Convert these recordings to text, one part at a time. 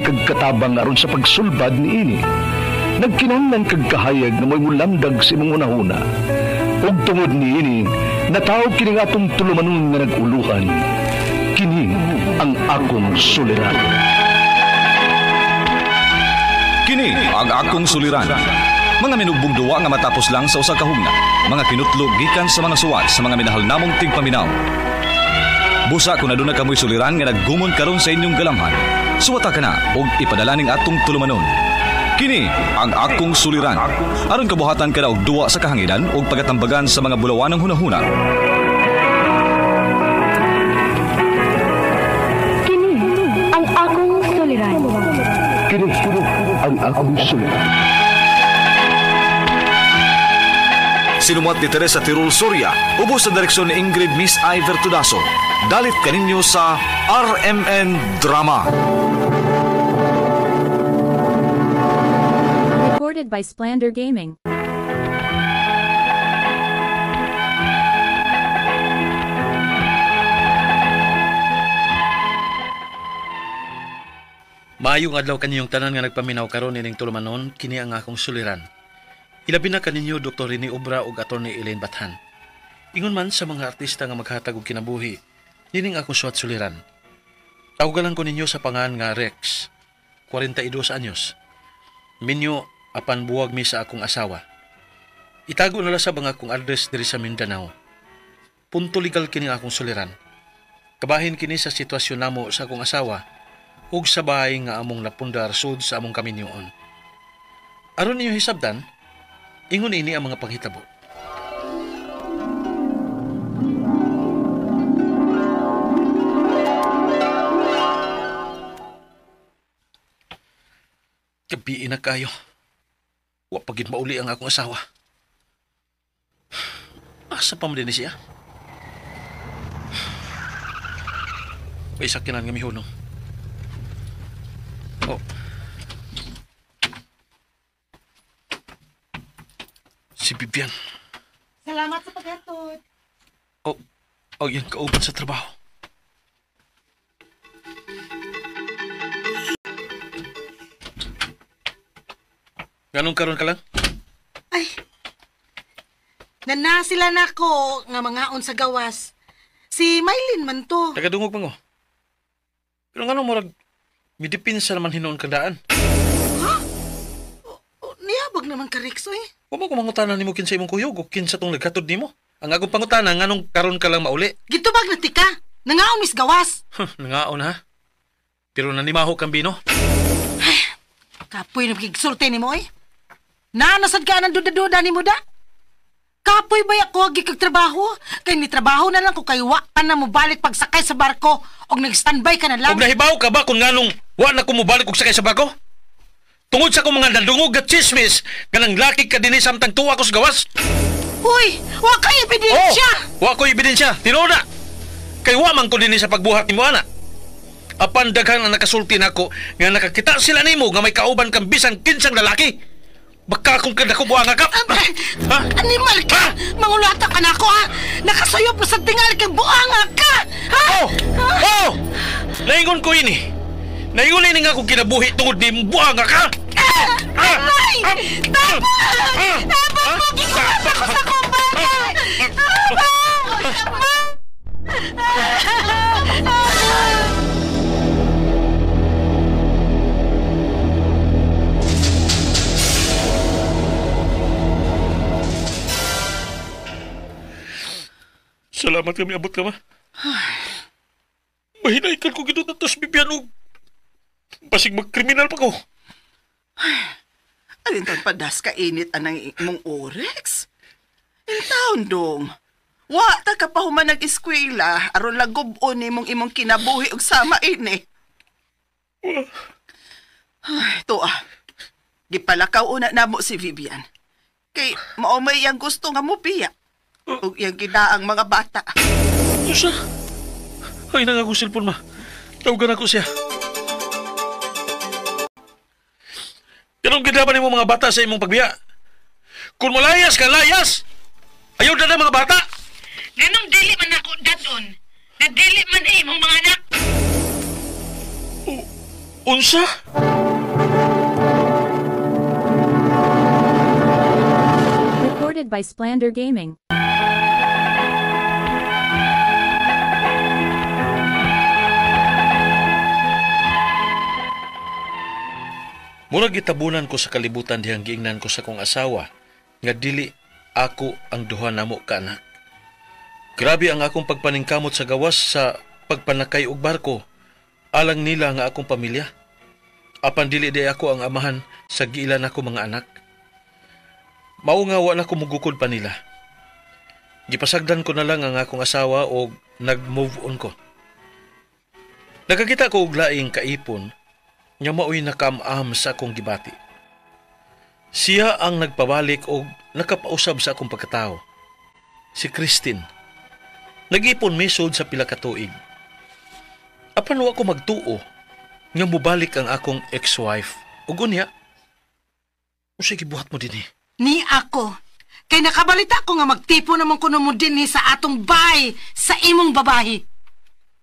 kagkatabang aron sa pagsulbad ni ini. Nagkinahanglan kag kahayag na may mulamdag sa imong unahuna. Ug tungod ni ini, natawag kini atong tulumanon nga naguluhan. Kini ang akong suliran. Kini ang akong suliran. Mga minubong duwa nga matapos lang sa usa ka hugna. Mga kinutlog gikan sa mga suwat sa mga minahal namong tigpaminaw. Busa kung aduna kamoy suliran nga naggumon karon sa inyong galamhan. Suwata ka na og ipadala ning atong tulumanon. Kini ang akong suliran. Aron kabuhatan ka na og duwa sa kahanginan og pagatambagan sa mga bulawan ng hunahuna. Kini ang akong suliran. Kini ang akong suliran. Sinumat ni Teresa Tirul Soria, ubos sa direksyon ni Ingrid Miss Iver Tudaso. Dalit kaninyo sa RMN Drama. Recorded by Splander Gaming. Maayong adlaw kaninyong tanan nga nagpaminaw karon ining tulumanon, kini ang akong suliran. Ilabi na kaninyo Dr. Rene Obra ug Attorney Elaine Bathan. Ingon man sa mga artista nga maghatag og kinabuhi, nining akong suwat suliran. Tawagan ko ninyo sa pangan nga Rex, 42 anyos. Minyo apan buwag mi sa akong asawa. Itago na sa mga akong address diri sa Mindanao. Punto legal kini akong suliran. Kabahin kini sa sitwasyon namo sa akong asawa ug sa bahay nga among napundar sud sa among kaminyoon. Aron ninyo hisabdan, ingon ini ang mga panghitabo. Gabi na kayo. Wa pagid mauli ang akong asawa. Asa pa man din siya? May sakinan nga mihunong. Oh. Si Bibian. Salamat sa paghatod. Oh, yan kauban sa trabaho. Ganong karon ka lang? Ay, nana sila na ko nga mangaon sa gawas. Si Maylin man to. Tagadungog pa ko. Pero nga murag, midipinsa naman hinoon kandaan. Ha? Niyabag naman ka, Rex, eh. Huwag mo kumangutanan ni mo kinsa imong kuyog o kinsa tong nagkatod ni mo. Ang akong pangutanan, nga nung karon ka lang mauli. Gitubag na tika. Nangaon mis gawas. Nangaon ha? Pero nanimaho kang bino. Ay, kapoy na magigsulti ni mo, eh. Nanasad ka ng duda-duda ni mo da? Kapoy ba ako agi kag trabaho? Kay ni trabaho na lang ko kay wa pa na mo balik pagsakay sa barko og nag-standby ka na lang. Og nahibaw ka ba kung nganong wa na ko mo balik og sakay sa barko? Tungod sa akong mga nadungog at chismis nga nang laki ka dinhi samtang tuwa ko sa gawas. Uy, wa kay ebidensya. Wa ko ebidensya. Tinuod na. Kay wa man ko dinhi sa pagbuhat nimo ana. Apan daghan ang nakasulti nako nga nakakita sila nimo nga may kauban kang bisan kinsang lalaki. Baka akong kadako buanga ka. Ha? Animal ka! Mangulata ka na ako, ha? Nakasayop na sa tingal kang buanga ka! Ha? Oh! Naingon ko ini. Naingon ini nga akong kinabuhi tungod ni buanga ka. Aray! Tama! Tama mo! Gigulata ko sa kumbana! Tama! Salamat kami abot ka ma. Mahinaikan ko gito na tas Bibian o basig magkriminal pa ko. Alin taon padas ka init anang imong orex? In taon dong. Wa ta ka pa human nag-eskwela aron lagubon nimong imong kinabuhi og sama ini. Ay, to gipalakaw una namo si Vivian. Kay mao may yang gusto nga mo piya. Ug yang ginaang mga bata. Siya? Ay, nang ako cellphone ma. Tawagan ako siya. Ganong ginaban mo mga bata sa imong pagbiya? Kung malayas ka, layas! Ayaw na mga bata! Ganong dili man ako dadon. Nadili man imong mga anak. Unsa? Recorded by Splander Gaming. Murag gitabunan ko sa kalibutan dihang giingnan ko sa kong asawa nga dili ako ang duha namo ka anak. Grabe ang akong pagpaningkamot sa gawas sa pagpanakay og barko alang nila nga akong pamilya. Apan dili di ako ang amahan sa giilan ako mga anak. Mao nga wala ko mugukod pa nila. Gipasagdan ko na lang ang akong asawa og nag-move on ko. Nakakita ko og laing kaipon nga mao'y nakam-am sa akong gibati. Siya ang nagpabalik og nakapausab sa akong pagkatao. Si Christine. Nag-ipon misod sa pila ka tuig. Apan wa ko magtuo nga mubalik ang akong ex-wife. Ug unya, sige buhat mo din eh. Ni ako. Kay nakabalita ko nga magtipo naman kuno mo din sa atong bay sa imong babahi.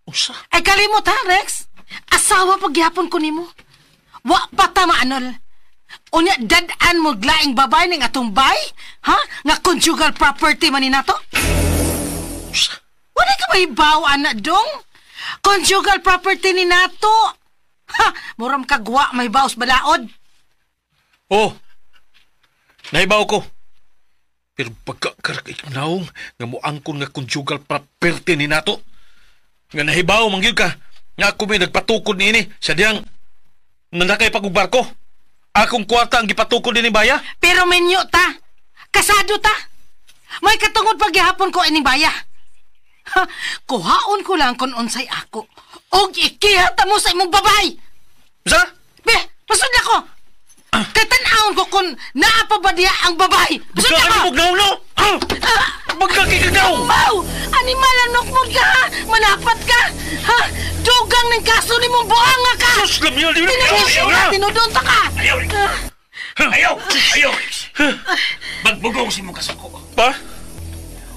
Usa? Ay kalimot ha, Rex? Asawa pagyapon ko nimo. Wa pa ta maanol. Unya dadan mo glaing babay ning atong bay? Ha? Nga conjugal property man ni nato? Usa? Wala ka mahibaw, anak dong? Conjugal property ni nato. Ha? Muram kagwa mahibaw sa balaod. Oh, nahibaw ko. Pero pagkakarakiknaong nga moangkon nga conjugal property ni nato. Nga nahibaw mangyud ka. Nga ako may nagpatukod ni ini sa diyang nanakay pag-ugbar ko. Akong kwarta ang gipatukod din ni Baya. Pero menyo ta. Kasado ta. May katungod pagyahapon ko ining Baya. Ha, kuhaon ko lang kung unsay ako. Og ikihata mo sa imong babay. Sa? Be, pasod na ko. Katanahon ko kung naapa ba diya ang babay. Pasod na ko. Bugla ka no? Magkakikagaw! Wow! Animalanok mo ka ha? Manapat ka? Ha? Dugang ng kaso ni mong buhanga ka! Sus, lamyo! Tinudon ka! Tinudon ka! Ayaw! Ayaw! Ayaw! Magbugong si mong kasako. Pa?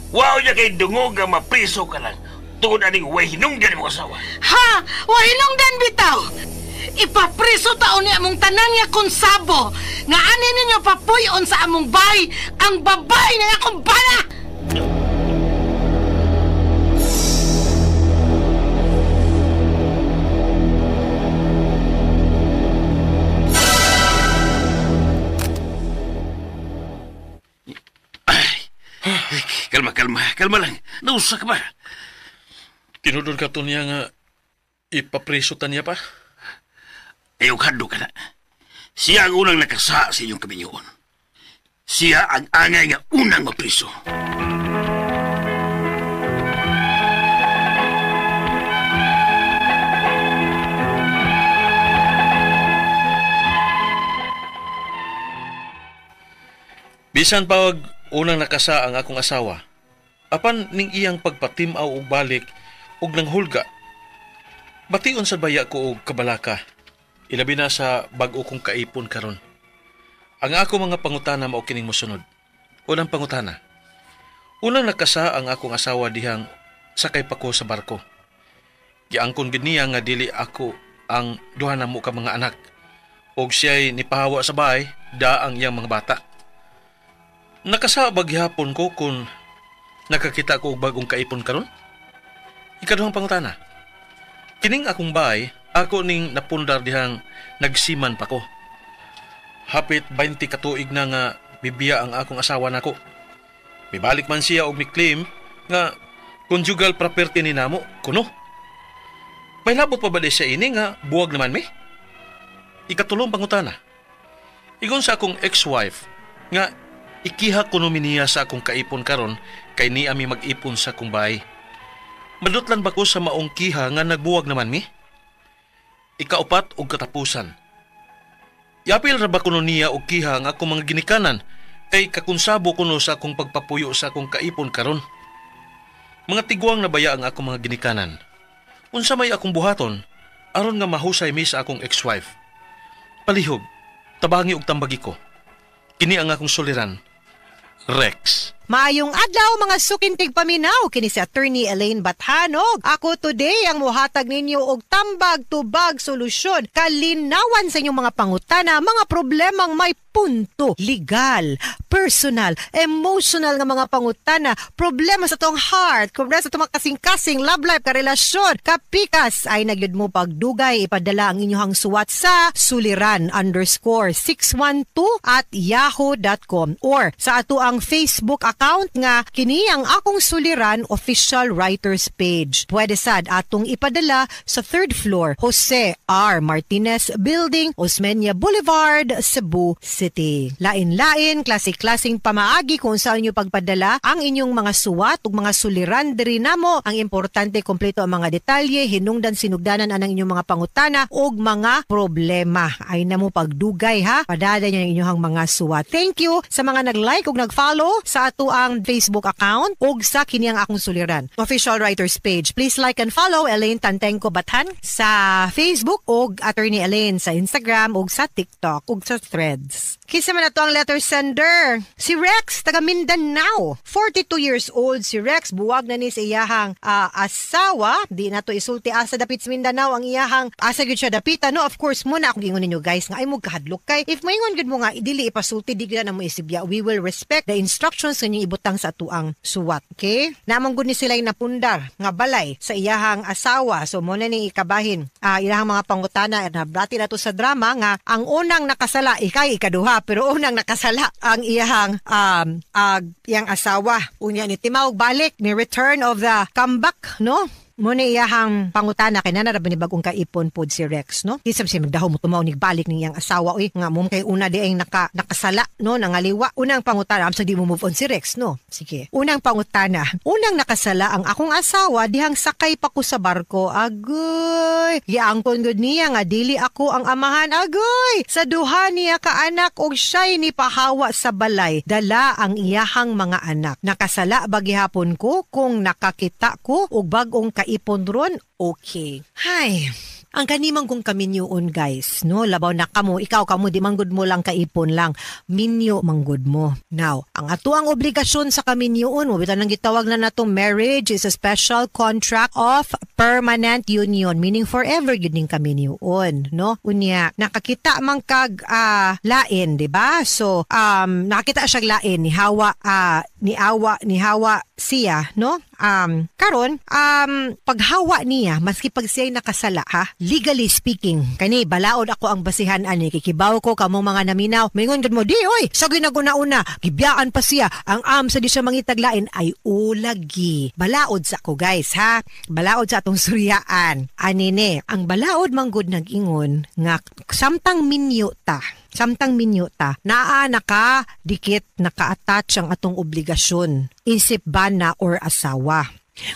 Wow niya kay dungog nga mapriso ka lang. Tungod aning way hinunggan mong asawa. Ha? Wahinong dan bitaw! Ipapriso taon niya among tanan nga konsabo nga anin ninyo papuyon sa among bay ang babay na akong bala! Kalma lang. Nausa ka ba? Tinudon ka to niya nga ipapriso ta niya pa? Ayaw kado ka na. Siya ang unang nakasa sa inyong kaminyoon. Siya ang angay nga unang mapriso. Bisan pa wag unang nakasa ang akong asawa, apan ning iyang pagpatimaw og balik og nang hulga. Bation sa baya ko og kabalaka, ilabi na sa bag-o kong kaipon karon. Ang ako mga pangutana mao kining mosunod. Unang pangutana. Unang nakasa ang akong asawa dihang sakay pa ko sa barko. Giangkon gid niya nga dili ako ang duha namo ka mga anak. Og siya'y nipahawa sa bahay da ang iyang mga bata. Nakasa bagyapon ko kung nakakita ko og bagong kaipon karon. Ikaduhang pangutana. Kining akong bahay, ako ning napundar dihang nagsiman pa ko. Hapit 20 katuig na nga bibiya ang akong asawa nako. Mibalik man siya og mi-claim nga conjugal property ni namo, kuno. May labot pa ba di siya ini nga buwag naman mi? Ikatulong pangutana. Igon sa akong ex-wife nga ikiha kuno niya sa akong kaipon karon kay ni ami mag-ipon sa akong bahay. Madutlan ba ko sa maong kiha nga nagbuwag naman mi? Ikaupat og katapusan. Yapil ra ba kuno niya og kiha nga akong mga ginikanan kay kakunsabo kuno sa akong pagpapuyo sa akong kaipon karon. Mga tigwang na baya ang akong mga ginikanan. Unsa may akong buhaton aron nga mahusay mi sa akong ex-wife. Palihog, tabangi og tambagi ko. Kini ang akong suliran. Rex. Maayong adlaw mga sukintig paminaw kini si Attorney Elaine Bathanog. Ako today ang muhatag ninyo og tambag tubag solusyon kalinawan sa inyong mga pangutana, mga problemang may punto, legal, personal, emotional nga mga pangutana, problema sa tong heart, problema sa tong kasing-kasing, love life, karelasyon, kapikas, ay nagyud mo pagdugay, ipadala ang inyong suwat sa suliran_612@yahoo.com or sa ato ang Facebook account nga kini ang Akong Suliran official writers page. Pwede sad atong ipadala sa 3rd floor, Jose R. Martinez Building, Osmeña Boulevard, Cebu City. Lain-lain, klasik-klasing pamaagi kung saan nyo pagpadala ang inyong mga suwat ug mga suliran diri namo. Ang importante, kompleto ang mga detalye, hinungdan sinugdanan anang inyong mga pangutana ug mga problema. Ay namo pagdugay ha, padala nyo ang inyong mga suwat. Thank you sa mga nag-like ug nag-follow sa ato ang Facebook account ug sa kini ang Akong Suliran official writers page. Please like and follow Elaine Tantengco Bathan sa Facebook ug Attorney Elaine sa Instagram ug sa TikTok ug sa Threads. Kisa man ato ang letter sender. Si Rex, taga Mindanao. 42 years old si Rex. Buwag na ni sa iyahang asawa. Di na to isulti asa dapit sa Mindanao ang iyahang asa gyud siya dapita. No, of course, muna akong gingon ninyo guys nga ay mo kahadlok kay. If maingon gyud mo nga dili ipasulti, di gyud na mo isibya. We will respect the instructions nga inyong ibutang sa ato ang suwat. Okay? Namang gud ni sila'y napundar nga balay sa iyahang asawa. So mo na ning ikabahin iyahang mga pangutana na brati na to sa drama nga ang unang nakasala ikay ikaduha pero unang nakasala ang iyang asawa. Unya ni timawag balik ni return of the comeback, no? Muna iyahang pangutana kay nanaraban ni bagong kaipon pod si Rex, no? Kisam siya magdaho mo tumaw ni balik ni iyang asawa. Uy, nga mo kay una di ay nakasala, no? Nangaliwa. Unang pangutana, amsa di mo move on si Rex, no? Sige. Unang pangutana. Unang nakasala ang akong asawa dihang sakay pa ko sa barko. Agoy! Giangkon gud niya nga dili ako ang amahan. Agoy! Sa duha niya ka anak og siya'y ni pahawa sa balay. Dala ang iyahang mga anak. Nakasala ba gihapon ko kung nakakita ko og bagong ipon ron, okay. Hay, ang kanimang kong kaminyoon guys, no? Labaw na kamo, ikaw kamo, di manggod mo lang kaipon lang. Minyo manggod mo. Now, ang ato ang obligasyon sa kaminyoon, mabitan nang gitawag na natong marriage is a special contract of permanent union, meaning forever yun ning kaminyoon, no? Unya, nakakita mang kag lain, di ba? So, nakakita siya lain, ni Hawa siya, no? Karon, paghawa niya, maski pag siya'y nakasala, ha? Legally speaking, kani, balaod ako ang basihan, ani, kikibaw ko, kamong mga naminaw, mingon gud mo, di, oy, sa ginaguna-una, gibiyaan pa siya, ang sa di siya mangitaglain, ay ulagi. Balaod sa ako, guys, ha? Balaod sa atong suryaan. Anine, ang balaod manggod nag-ingon, nga, samtang minyo ta, naa naka-dikit, naka-attach ang atong obligasyon, isip bana or asawa.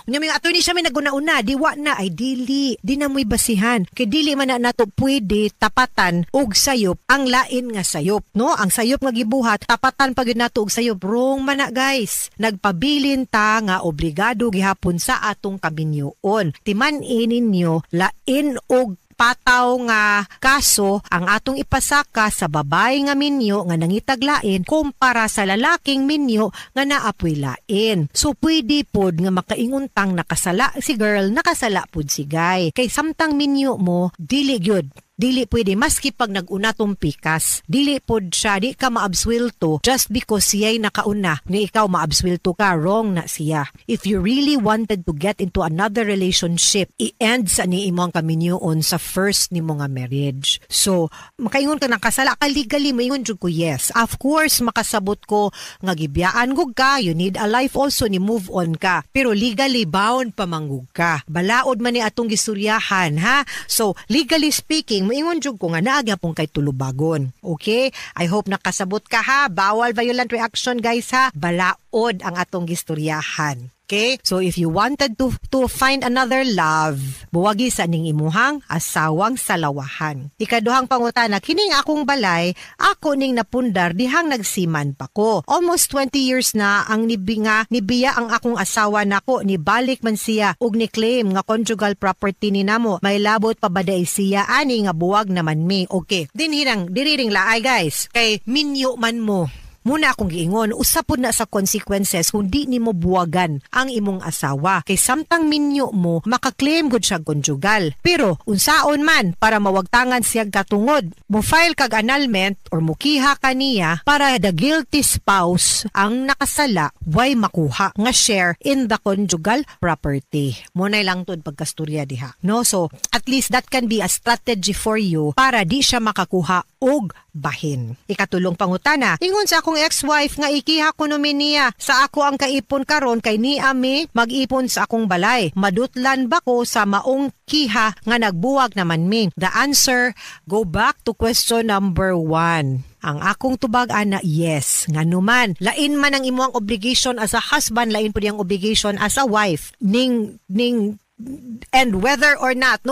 Unya mga attorney siya may naguna-una, diwa na ay dili, di na mo'y basihan. Kay dili man na nato pwede tapatan og sayop ang lain nga sayop, no? Ang sayop nga gibuhat, tapatan pag nato og sayop. Wrong man na guys. Nagpabilin ta nga obligado gihapon sa atong kaminyoon. Timan-in ninyo lain og pataw nga kaso ang atong ipasaka sa babae nga minyo nga nangitaglain kumpara sa lalaking minyo nga naapoy lain. So pwede pod nga makainguntang nakasala si girl, nakasala pod si guy. Kay samtang minyo mo, dili gyud. Dili pwede, maski pag nag-una tong pikas, dili pod siya, di ka maabswelto just because siya'y nakauna, ni ikaw maabswelto ka, wrong na siya. If you really wanted to get into another relationship, i-end sa ni imong kaminyoon sa first ni mga marriage. So, makaingon ka nakasala ka legally, maingon jud ko yes. Of course, makasabot ko nga gibiyaan gug ka, you need a life also ni move on ka. Pero legally bound pa manggug ka. Balaod man ni atong gisuryahan, ha? So, legally speaking, ingon jud ko nga naaga pong kay tulubagon. Okay? I hope nakasabot ka ha. Bawal violent reaction guys ha. Balaod ang atong gistoryahan. Okay? So if you wanted to find another love, buwagi sa ning imuhang asawang salawahan. Ikaduhang pangutana, kining akong balay, ako ning napundar dihang nagsiman pa ko. Almost 20 years na ang nibiya ang akong asawa nako, nibalik man siya ug ni claim nga conjugal property ni namo. May labot pa baday siya ani nga buwag naman mi. Okay. Diriring laay guys. Kay minyo man mo. muna akong giingon, usapod na sa consequences kung di nimo buwagan ang imong asawa. Kay samtang minyo mo, makaklaim gud siya konjugal. Pero, unsaon man, para mawagtangan siyag katungod, mo file kag annulment or mukiha kaniya para the guilty spouse ang nakasala, way makuha nga share in the conjugal property. Muna lang to pagkasturya diha. No? So, at least that can be a strategy for you para di siya makakuha og bahin. Ikatulong pangutana, ingon sa akong ex-wife nga ikiha ko niya sa ako ang kaipon karon kay ni ami mag-ipon sa akong balay. Madutlan ba ko sa maong kiha nga nagbuwag naman mi? The answer, go back to question number 1. Ang akong tubag ana, yes. Nga numan, lain man ang imuang obligation as a husband, lain po diyang obligation as a wife. And whether or not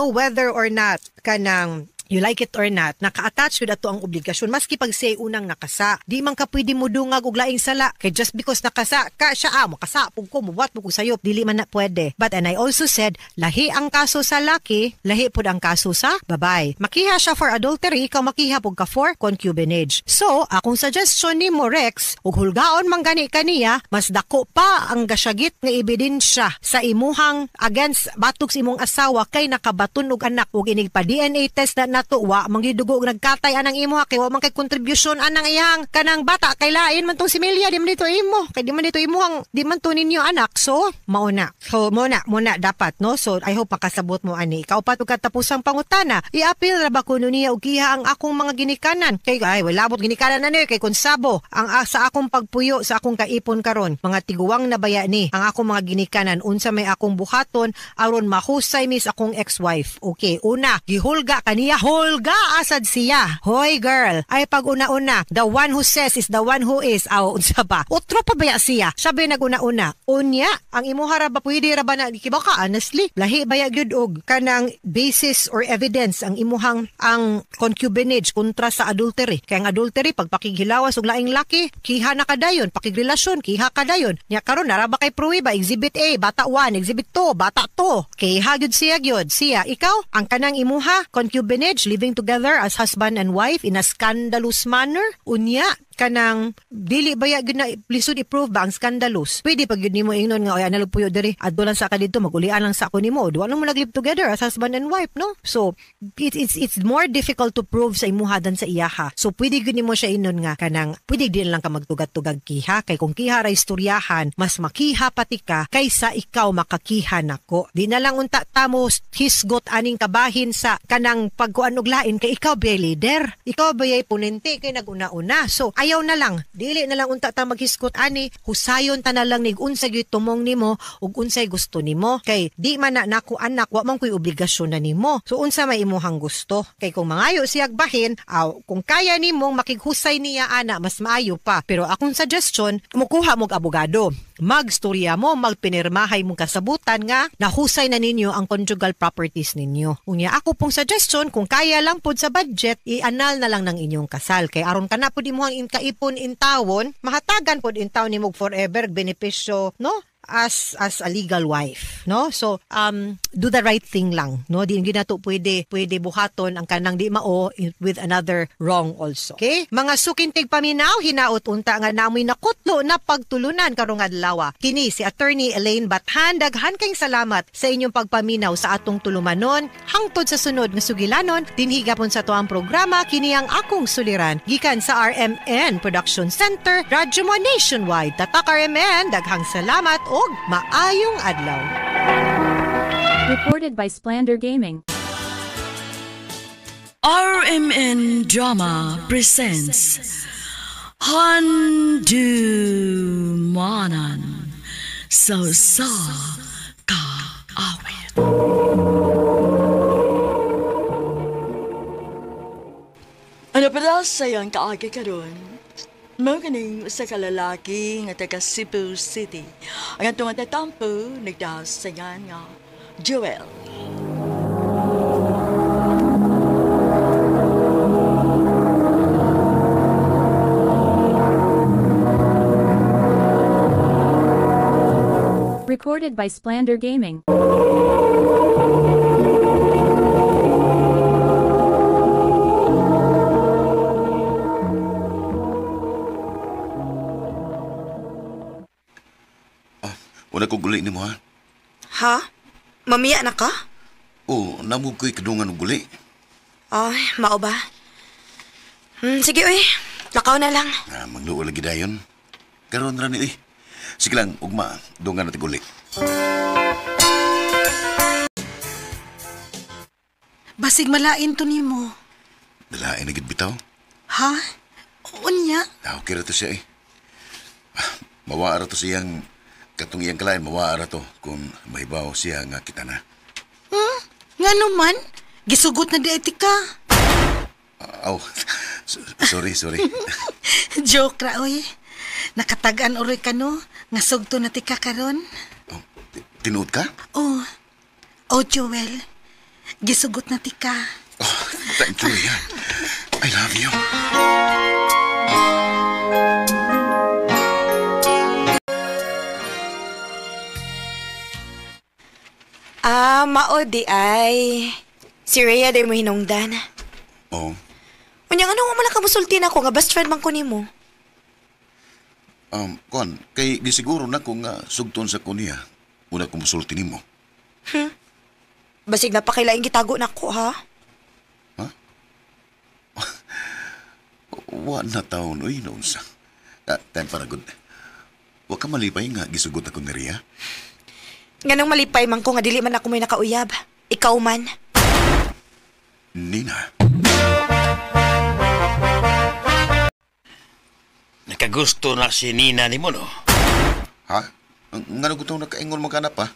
kanang you like it or not, naka-attach yun ato ang obligasyon. Maski pag say unang nakasa, di man ka pwede mo dungag og laing sala. Kay just because nakasa ka siya, makasa pug ko, mubuhat mo ko sayop, dili man na pwede. But and I also said, lahi ang kaso sa laki, lahi pud ang kaso sa babae. Makiha siya for adultery, ikaw makiha pug ka for concubinage. So, akong suggestion ni mo, Rex, ug hulgaon man gani kaniya, mas dako pa ang gasyagit nga ebidensya sa imuhang against batok sa imong asawa kay nakabaton og anak ug inig pa DNA test na nato wa manggidugo nagkatay anang imo kay wa man kay contribution anang iyang kanang bata kay lain man tong similya di man dito imo kay di man dito imo di man to ninyo anak so mauna dapat no. So I hope makasabot mo ani ikaw pa tug katapusang pangutana i-appeal ra ba kuno niya og kiha ang akong mga ginikanan kay ay wala bot ginikanan ani kay konsabo ang sa akong pagpuyo sa akong kaipon karon mga tiguwang na baya ni ang akong mga ginikanan unsa may akong buhaton aron mahusay mis akong ex-wife. Okay, una gihulga kaniya Hulga asad siya. Hoy girl, ay pag una-una, the one who says is the one who is. Unsa ba? Utro pa baya siya. Sabi naguna-una, unya, ang imuha ra ba pwede ra ba na kibaka honestly? Lahi baya gyud og kanang basis or evidence ang imuhang ang concubinage kontra sa adultery. Kay ang adultery pagpakighilawas og laing laki, kiha na kadayon, pakigrelasyon, kiha kadayon. Nya karon nara ba kay pruweba exhibit A, bata 1, exhibit 2, bata 2. Kiha gyud siya, ikaw ang kanang imuha concubinage living together as husband and wife in a scandalous manner. Unya, kanang dili baya gyud na lisod i-prove ba ang scandalous. Pwede pag gyud nimo ingnon nga ay analog puyo diri adto lang sa ka dito magulian lang sa ako nimo. Duwa mo nag-live together as husband and wife, no? So it's more difficult to prove sa imuha dan sa iyaha. So pwede gyud nimo siya ingnon nga kanang pwede din lang ka magtugad-tugag kiha kay kung kiha ra istoryahan mas makiha pati ka kaysa ikaw makakiha nako. Di na lang unta tamo hisgot aning kabahin sa kanang pagkuan og lain kay ikaw ba leader? Ikaw ba ponente kay naguna-una. So ayaw na lang, dili na lang unta ta maghiskot ani, husayon ta na lang nig unsay gyud tumong nimo ug unsay gusto nimo. Kay di man na nako anak, wa man koy obligasyon na nimo. So unsa may imuhang gusto? Kay kung mangayo siyag bahin, kung kaya nimong makighusay niya ana, mas maayo pa. Pero akong suggestion, mukuha mog abogado. Magstorya mo, magpinirmahay mong kasabutan nga nahusay na ninyo ang conjugal properties ninyo. Unya ako pong suggestion, kung kaya lang pod sa budget, i-annul na lang ng inyong kasal. Kay aron ka na pod imuhang kaipon in tawon, mahatagan pod in tawon nimog forever benepisyo, no? As a legal wife, no? So do the right thing lang, no? Di gyud nato pwede buhaton ang kanang di mao with another wrong also. Okay? Mga sukintig paminaw, hinaot unta nga namoy nakutlo na pagtulunan karong adlaw. Kini si Attorney Elaine Bathan, daghan kayong salamat sa inyong pagpaminaw sa atong tulumanon. Hangtod sa sunod nga sugilanon, dinhi gapon sa tuang programa kini ang akong suliran gikan sa RMN Production Center, Radyo Mo Nationwide. Tatak RMN, daghang salamat og maayong adlaw. Recorded by Splander Gaming. RMN Drama presents Handumanan Sa Ka Awit. Ano pala sayang kaagi karon? Mao ganing usa ka lalaki nga taga Cebu City. Ang atong tatampo nagdasayan nga Joel. Recorded by Splander Gaming. Wala ko guli ni mo, ha? Ha? Mamiya na ka? Oo, namog ko'y kadungan ng guli. Ay, mao ba? Sige, uy. Lakaw na lang. Magluo lagi dayon. Karoon na ni, Sige lang, ugma. Dungan natin guli. Basig malain to nimo. Dalain na gid bitaw. Ha? Unya? Okay ra to siya, Mawaara to siyang katong iyang kalain, mawaara to kung mahibaw siya nga kita na. Nga naman? Gisugot na di etika. Sorry. Joke ra, oy. Nakatagan oroy ka no, nga sugto na tika karon. Tinuod ka? Oh, Joel. Gisugot na tika. Thank you, yan. I love you. Mao di ay. Si Rhea day mo hinungdan. Oo. Unyang ano mo lang kamusulti na ako nga best friend man ko nimo. Kay gisiguro na ko nga sugton sa kuniya. Una kong musulti nimo. Basig na pa kailaing gitago na ko, ha? Ha? Wa na taon, uy, noon sa. Time para good. Wa ka malipay nga gisugot ako ni Rhea. Nganong malipay man ko nga dili man ako may nakauyab. Ikaw man. Nina. Nakagusto na si Nina ni mo, no? Ha? Nga nagutong nakaingon maghanap, ha?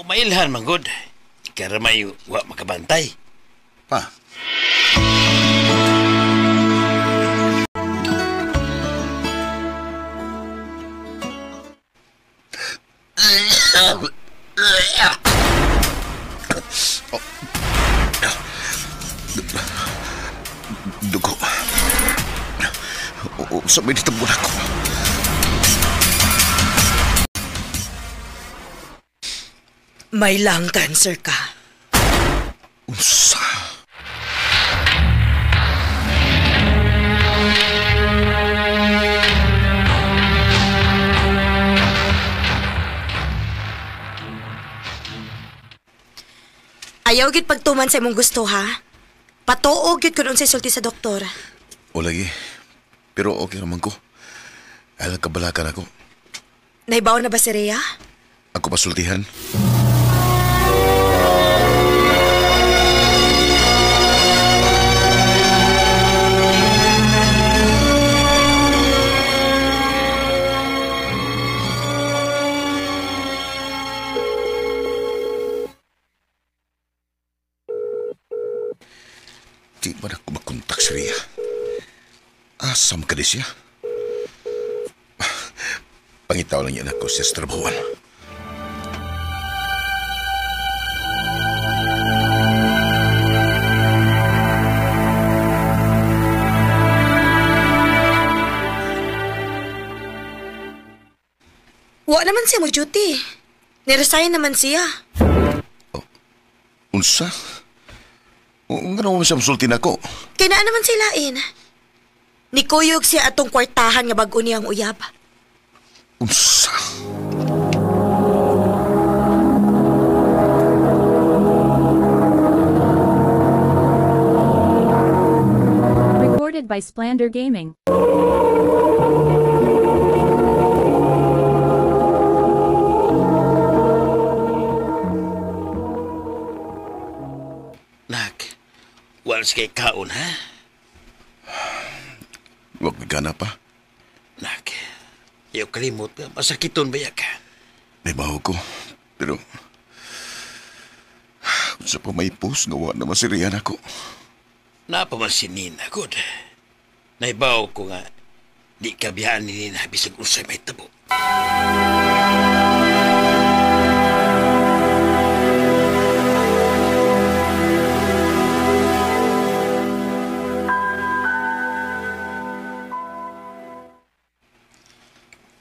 Mailhan, manggod. Karamay, wa makabantay. Pa? Dugo. Sabay ditambun ako. May lung cancer ka. Unsa? Ayaw gid pagtuman sa imong gusto, ha? Patuog gid kun unsay sulti sa doktor. O lagi. Pero okay naman ko. Alang kabalakan ako. Naibaw na ba si Rhea? Ako pasultihan. Di ba na ako makontak si Rhea? Asam ka di siya? Pangitaw lang yan ako siya sa trabawan. Wa naman siya mag-duty. Niresign naman siya. Unsa? Nga naman siya masulti na ako. Kaya na naman silain. Nikuyog siya atong kwartahan nga bag-o niyang uyab. Unsa? Recorded by Splander Gaming. Nak, walas kay kaon, ha? Huwag nagana pa. Nak, ayaw kalimot ka. Masakiton ba ka? Naibaho ko. Pero, sa pa may post nga wala naman si Rian ako. Napamasin Nina, good. Naibaw ko nga, di kabihaan ni Nina bisag usay may tabo.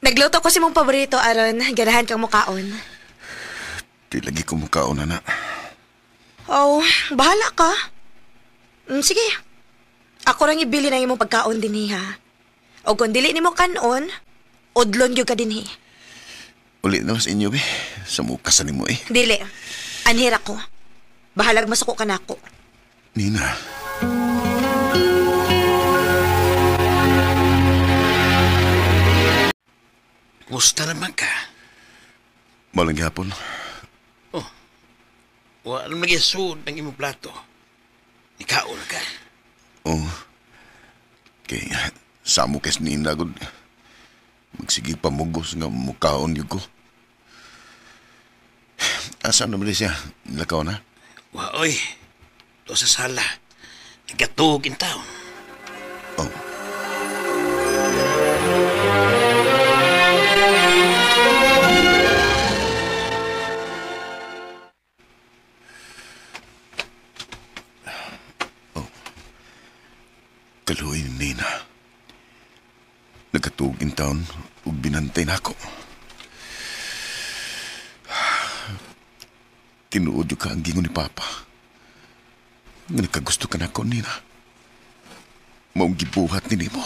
Nagluto ko si mong paborito, Aaron. Ganahan kang mukaon. Di lagi ko mukaon, anak. Oh, bahala ka. Sige. Ako rang ibili na imong pagkaon din, ha? O kung dili ni mo kanon, udlon yung ka din, Uli na sa inyo, be. Sa mukasan ni mo, eh. Dili. Anhira ko. Bahalag masuko ka na ako. Nina. Musta naman ka? Malang hapon. Oh, wala mag-iasod ng imong plato. Ikaw na ka. Oh. Kay, sa mo kes Nina, gud. Magsige pamugos nga mukaon yun ko. Asa naman siya? Lakaw na? Oy, to sa sala. Nagkatug in town. Oh. Oh. Kaluoy ni Nina. Nagkatug in town ug binantay na ako. Tinuod yung ka ang gingon ni Papa. Nga nagkagusto ka na ako, Nina. Maong gibuhat ni Nemo.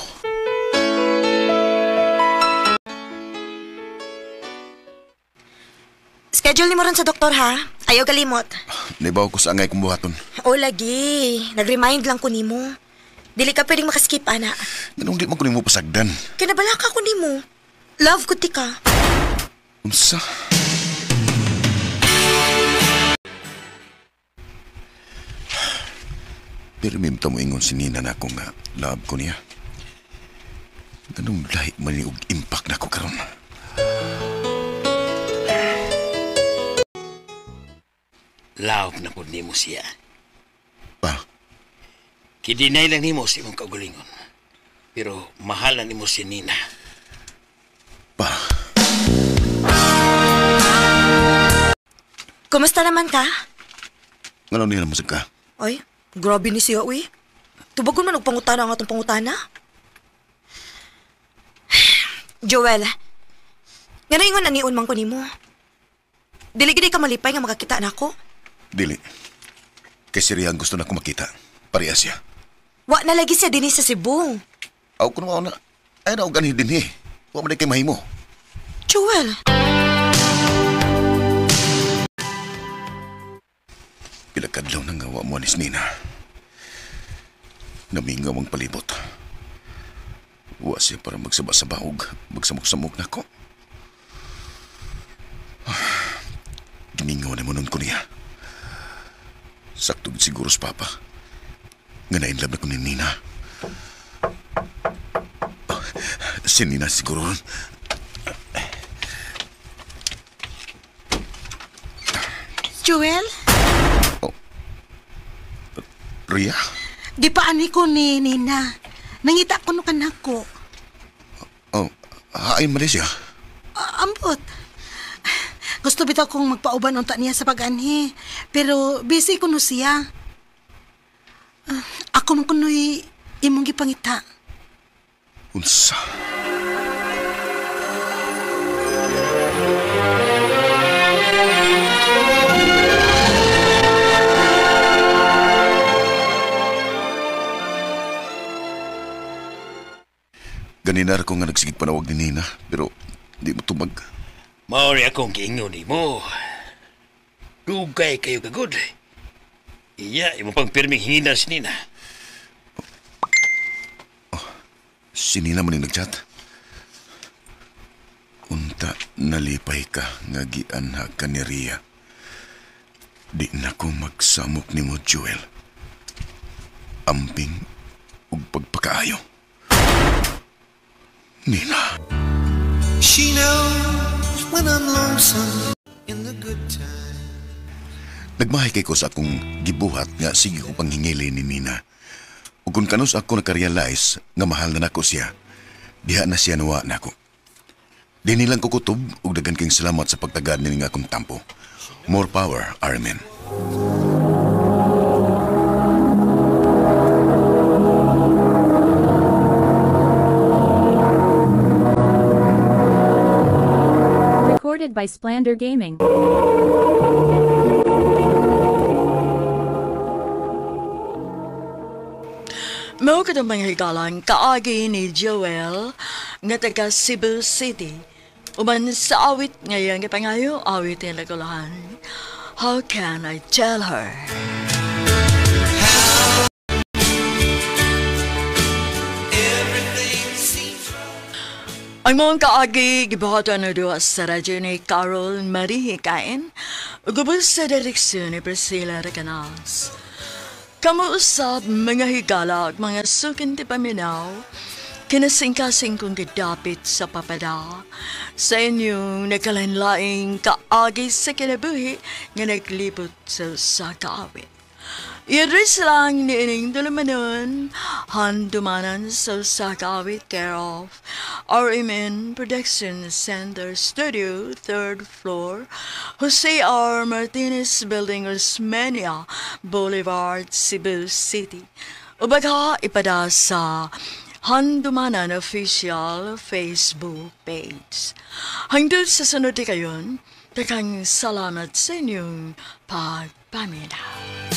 Schedule ni mo ron sa doktor, ha? Ayaw kalimot. Naibaw ko sa angay kong buhaton. O, lagi. Nag-remind lang ko nimo. Dili ka pwedeng makaskip, ana. Ganong di mo ko nimo pasagdan. Kinabalaka ko nimo. Love ko ti ka. Unsa? Pero mimta mo ingon si Nina na ako nga love ko niya. Ganong lahi man og impact na ako karon. Love na po nimo siya. Pa? Kidinay lang nimo si imong kaugalingon. Pero mahal na nimo si Nina. Pa? Kumusta naman ka? Ngano niya naman ka? Oy, grabe ni siya, uy. Tubagon man og pangutana ang atong pangutana. Joel, nga ingon aniun man ko nimo. Dili gid ka malipay nga makakita na ako. Dili. Kay Siriang gusto na ko makita. Parehas siya. Wa na lagi siya dinhi sa Cebu. Aw kuno na. Ay na og ganhi dinhi. Wa man kay mahimo. Joel. Pilakadlaw nang gawa mo ni Nina. Namingaw ang palibot. Wa siya para magsaba-sabahog, magsamok-samok na ko. Giningaw na mo nun ko niya. Sakto siguro sa Papa. Nga na-inlove na ko ni Nina. Oh, si Nina siguro. Joel? Ria? Di pa ani ko ni Nina. Nangita ko no kanako. Oh, hain Malaysia? Ambot. Gusto bitaw kong magpauban unta niya sa pag-anhi. Pero busy ko no siya. Ako man kuno'y imong gipangita. Unsa? Ganinar ko nga nagsigig panawag ni Nina, pero di mo tumag. Maori akong giingon ni mo. Dugay kayo kagod. Iya, imo pang pirming hingin si Nina. Oh, si Nina man yung nagchat. Unta nalipay ka nga gianha ka ni Ria. Di na ko magsamok ni mo, Joel. Ambing ug pagpakaayo. Nina. She knows when I'm lonesome in the good time. Nagmahay kay ko sa akong gibuhat nga sige ko panghingili ni Nina. Ug kung kanus ako nakarealize nga mahal na nako siya, diha na siya nawa nako. Di nilang ko kutob ug daghan kayong salamat sa pagtagad ni nga akong tampo. More power, Armin. Recorded by Splander Gaming. Mao kadang mga higalang kaagi ni Joel nga taga Cebu City Uman sa awit ngayon kapangayo, awit yung lagulahan. How can I tell her? Ang mga kaagi, gibuhatan na doon sa radyo ni Carol Marie Hikain, ugubos sa direksyon ni Priscilla Recanas. Kamuusap mga higala at mga sukin ti paminaw, kinasingkasing kong gidapit sa papada, sa inyong nagkalanlaing kaagi sa kinabuhi nga naglipot sa kaawit. I-address lang ni ining tulumanon, handumanan sa sakawit care of RMN Production Center Studio, 3rd floor, Jose R. Martinez Building, Osmeña Boulevard, Cebu City. Ubaga ipada sa Handumanan Official Facebook page. Hanggang sa sunod kayon, takang salamat sa inyong pagpaminaw.